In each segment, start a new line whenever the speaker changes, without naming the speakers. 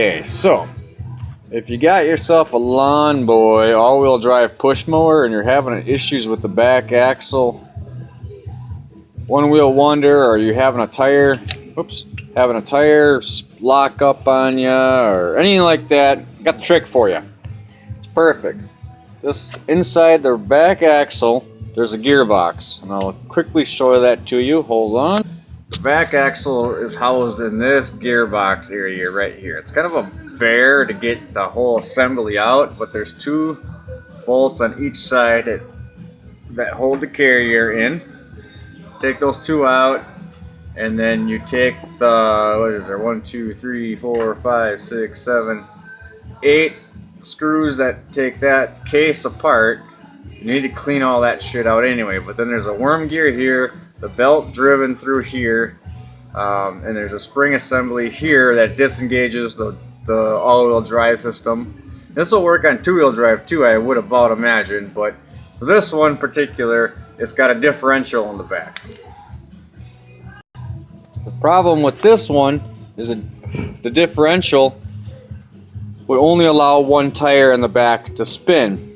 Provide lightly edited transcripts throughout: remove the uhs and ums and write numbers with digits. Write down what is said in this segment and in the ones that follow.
Okay, so if you got yourself a lawnboy all-wheel drive push mower and you're having issues with the back axle, one wheel wonder, or you're having a tire, lock up on you or anything like that, I got the trick for you. It's perfect. This inside the back axle, there's a gearbox, and I'll quickly show that to you. Hold on. The back axle is housed in this gearbox area right here. It's kind of a bear to get the whole assembly out, but there's two bolts on each side that hold the carrier in. Take those two out, and then you take the, what is there, 1, 2, 3, 4, 5, 6, 7, 8 screws that take that case apart. You need to clean all that shit out anyway, but then there's a worm gear here, the belt driven through here, and there's a spring assembly here that disengages the all-wheel drive system. This will work on two-wheel drive too, I would about imagine, but for this one in particular, it's got a differential in the back. The problem with this one is the differential would only allow one tire in the back to spin.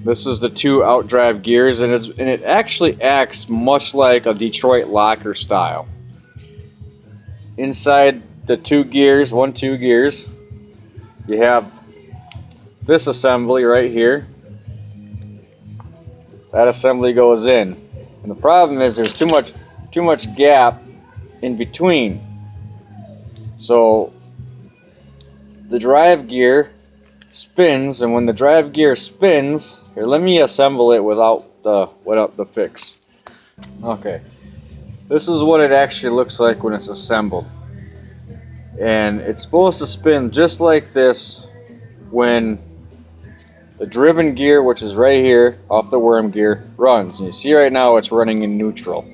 This is the two outdrive gears, and it actually acts much like a Detroit locker style. Inside the two gears, two gears, you have this assembly right here. That assembly goes in, and the problem is there's too much gap in between. So the drive gear spins, and when the drive gear spins, here, let me assemble it without the fix. Okay, this is what it actually looks like when it's assembled, and it's supposed to spin just like this when the driven gear, which is right here off the worm gear, runs. And you see right now it's running in neutral.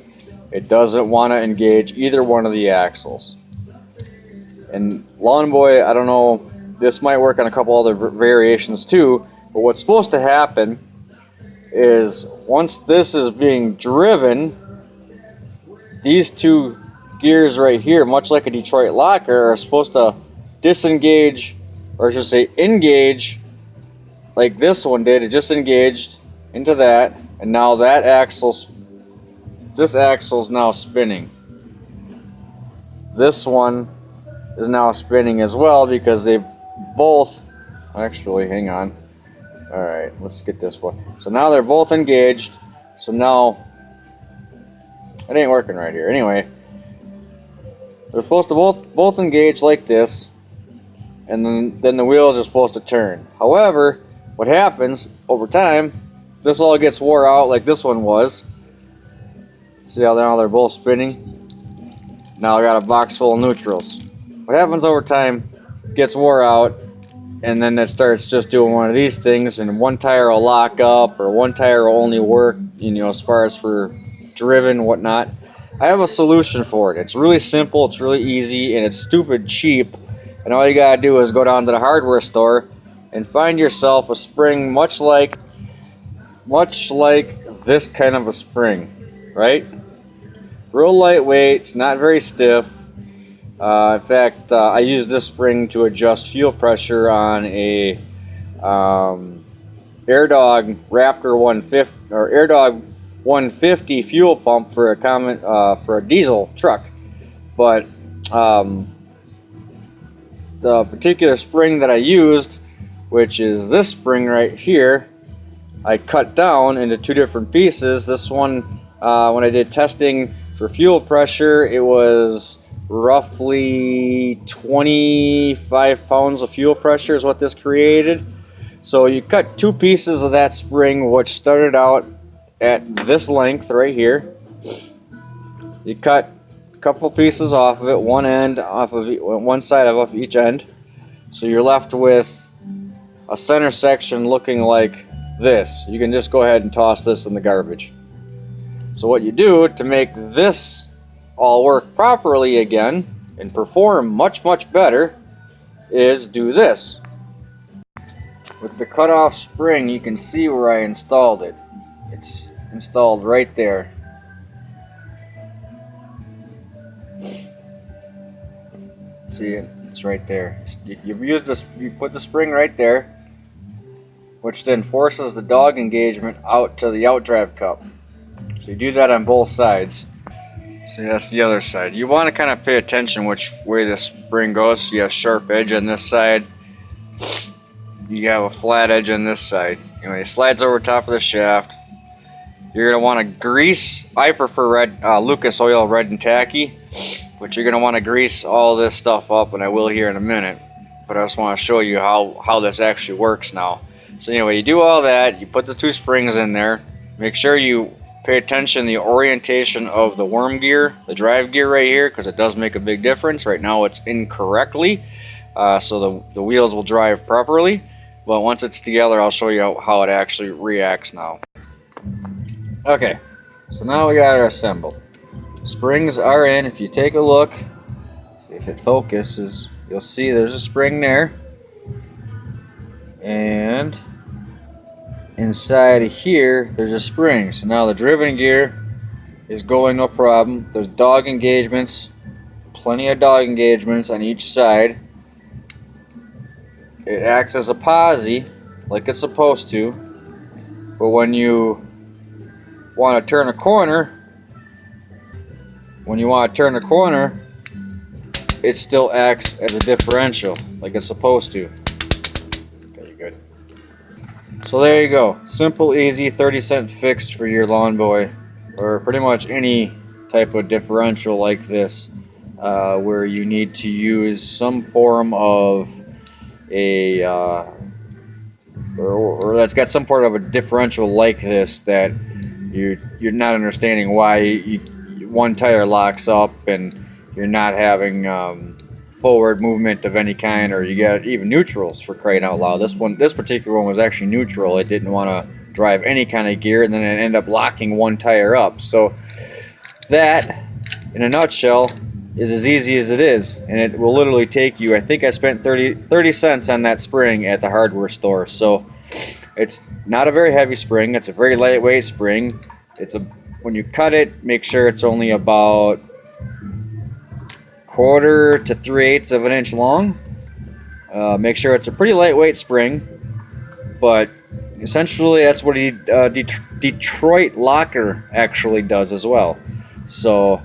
It doesn't want to engage either one of the axles. And lawnboy, I don't know, this might work on a couple other variations too, but what's supposed to happen is once this is being driven, these two gears right here, much like a Detroit locker, are supposed to disengage, or I should say engage, like this one did. It just engaged into that, and now this axle's now spinning. This one is now spinning as well because they both, actually, hang on. Alright, let's get this one. So now they're both engaged. So now, it ain't working right here. Anyway, they're supposed to both engage like this, and then the wheels are supposed to turn. However, what happens over time, this all gets wore out like this one was. See how now they're both spinning? Now I got a box full of neutrals. What happens over time, gets wore out, and then it starts just doing one of these things, and one tire will lock up, or one tire will only work, as far as for driven, whatnot. I have a solution for it. It's really simple, it's really easy, and it's stupid cheap. And all you gotta do is go down to the hardware store and find yourself a spring much like this kind of a spring, right? Real lightweight, it's not very stiff. In fact, I use this spring to adjust fuel pressure on a AirDog Raptor 150 or AirDog 150 fuel pump for a diesel truck. But the particular spring that I used, which is this spring right here, I cut down into two different pieces. This one, when I did testing for fuel pressure, it was roughly 25 pounds of fuel pressure is what this created. So you cut two pieces of that spring, which started out at this length right here. You cut a couple pieces off of it, one side of each end. So you're left with a center section looking like this. You can just go ahead and toss this in the garbage. So what you do to make this all work properly again and perform much better is do this. With the cutoff spring, you can see where I installed it. It's installed right there. See, it's It's right there. You use this. You put the spring right there, which then forces the dog engagement out to the outdrive cup. So you do that on both sides. So that's the other side. You want to kind of pay attention which way the spring goes. So you have sharp edge on this side. You have a flat edge on this side. Anyway, it slides over top of the shaft. You're going to want to grease. I prefer red Lucas oil red and tacky, but you're going to want to grease all this stuff up, and I will here in a minute. But I just want to show you how this actually works now. So anyway, you do all that. You put the two springs in there. Make sure you pay attention to the orientation of the worm gear, the drive gear right here, because it does make a big difference. Right now it's incorrectly, so the wheels will drive properly. But once it's together, I'll show you how it actually reacts now. Okay, so now we got it assembled. Springs are in. If you take a look, if it focuses, you'll see there's a spring there. And inside of here, there's a spring. So now the driven gear is going no problem. There's dog engagements, plenty of dog engagements on each side. It acts as a posi, like it's supposed to. But when you want to turn a corner, it still acts as a differential, like it's supposed to. Okay, good. So there you go. Simple, easy, 30-cent fix for your lawnboy, or pretty much any type of differential like this, where you need to use some form of a or that's got some part of a differential like this that you're not understanding why one tire locks up and you're not having forward movement of any kind, or you got even neutrals, for crying out loud. This particular one was actually neutral. It didn't want to drive any kind of gear, and then it ended up locking one tire up. So that, in a nutshell, is as easy as it is, and it will literally take you, I think I spent 30 cents on that spring at the hardware store. So it's not a very heavy spring. It's a very lightweight spring. When you cut it, make sure it's only about 1/4 to 3/8 of an inch long. Make sure it's a pretty lightweight spring, but essentially that's what a Detroit locker actually does as well. So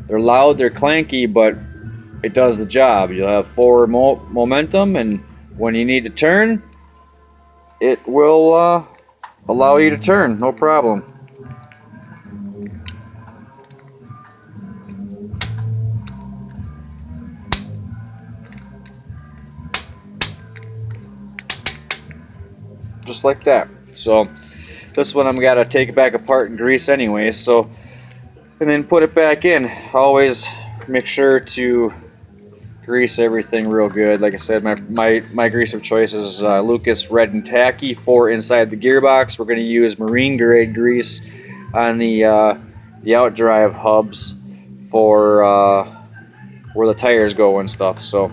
they're loud, they're clanky, but it does the job. You'll have forward momentum, and when you need to turn, it will allow you to turn, no problem. Just like that. So this one I'm gotta take it back apart and grease anyway, so, and then put it back in. Always make sure to grease everything real good. Like I said, my grease of choice is Lucas Red and Tacky for inside the gearbox. We're going to use marine grade grease on the outdrive hubs for where the tires go and stuff. So,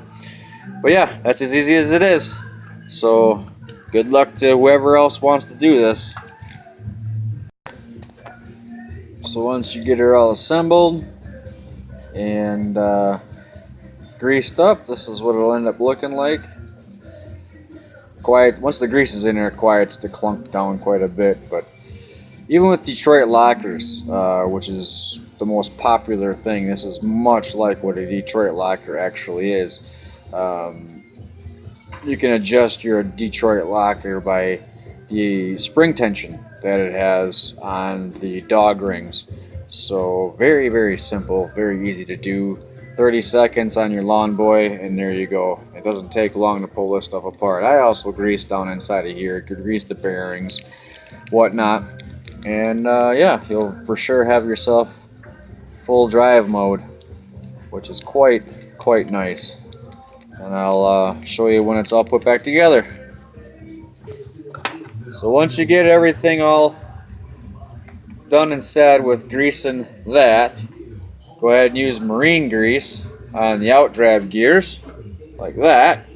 but yeah, that's as easy as it is. So good luck to whoever else wants to do this. So once you get her all assembled and greased up, this is what it'll end up looking like. Once the grease is in there, it quiets to clunk down quite a bit. But even with Detroit lockers, which is the most popular thing, this is much like what a Detroit locker actually is. You can adjust your Detroit locker by the spring tension that it has on the dog rings. So very, very simple, very easy to do. 30 seconds on your lawnboy, and there you go. It doesn't take long to pull this stuff apart. I also grease down inside of here, grease the bearings, whatnot, and yeah, you'll for sure have yourself full drive mode, which is quite nice. And I'll show you when it's all put back together. So once you get everything all done and said with greasing that, go ahead and use marine grease on the outdrive gears, like that.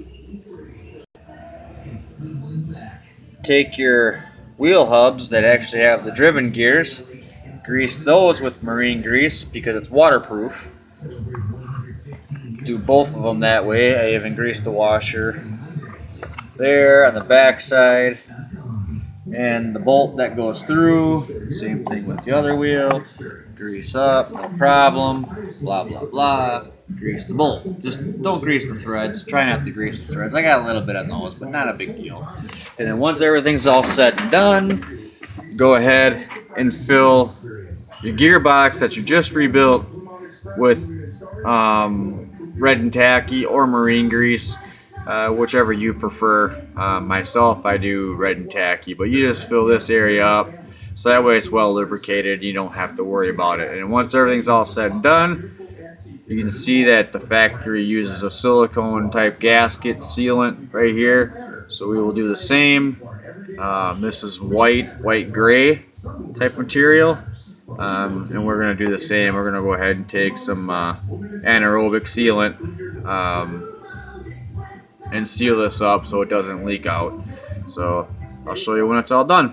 Take your wheel hubs that actually have the driven gears, grease those with marine grease because it's waterproof. do both of them that way. I even greased the washer there on the back side, and the bolt that goes through, same thing with the other wheel. Grease up, no problem, blah blah blah. Grease the bolt. Just don't grease the threads. Try not to grease the threads. I got a little bit on those, but not a big deal. And then once everything's all said and done, go ahead and fill your gearbox that you just rebuilt with red and tacky or marine grease, whichever you prefer. Myself, I do red and tacky, but you just fill this area up so that way it's well lubricated. You don't have to worry about it. And once everything's all said and done, you can see that the factory uses a silicone type gasket sealant right here. So we will do the same. This is white gray type material. And we're going to do the same. We're going to go ahead and take some anaerobic sealant and seal this up so it doesn't leak out. So I'll show you when it's all done.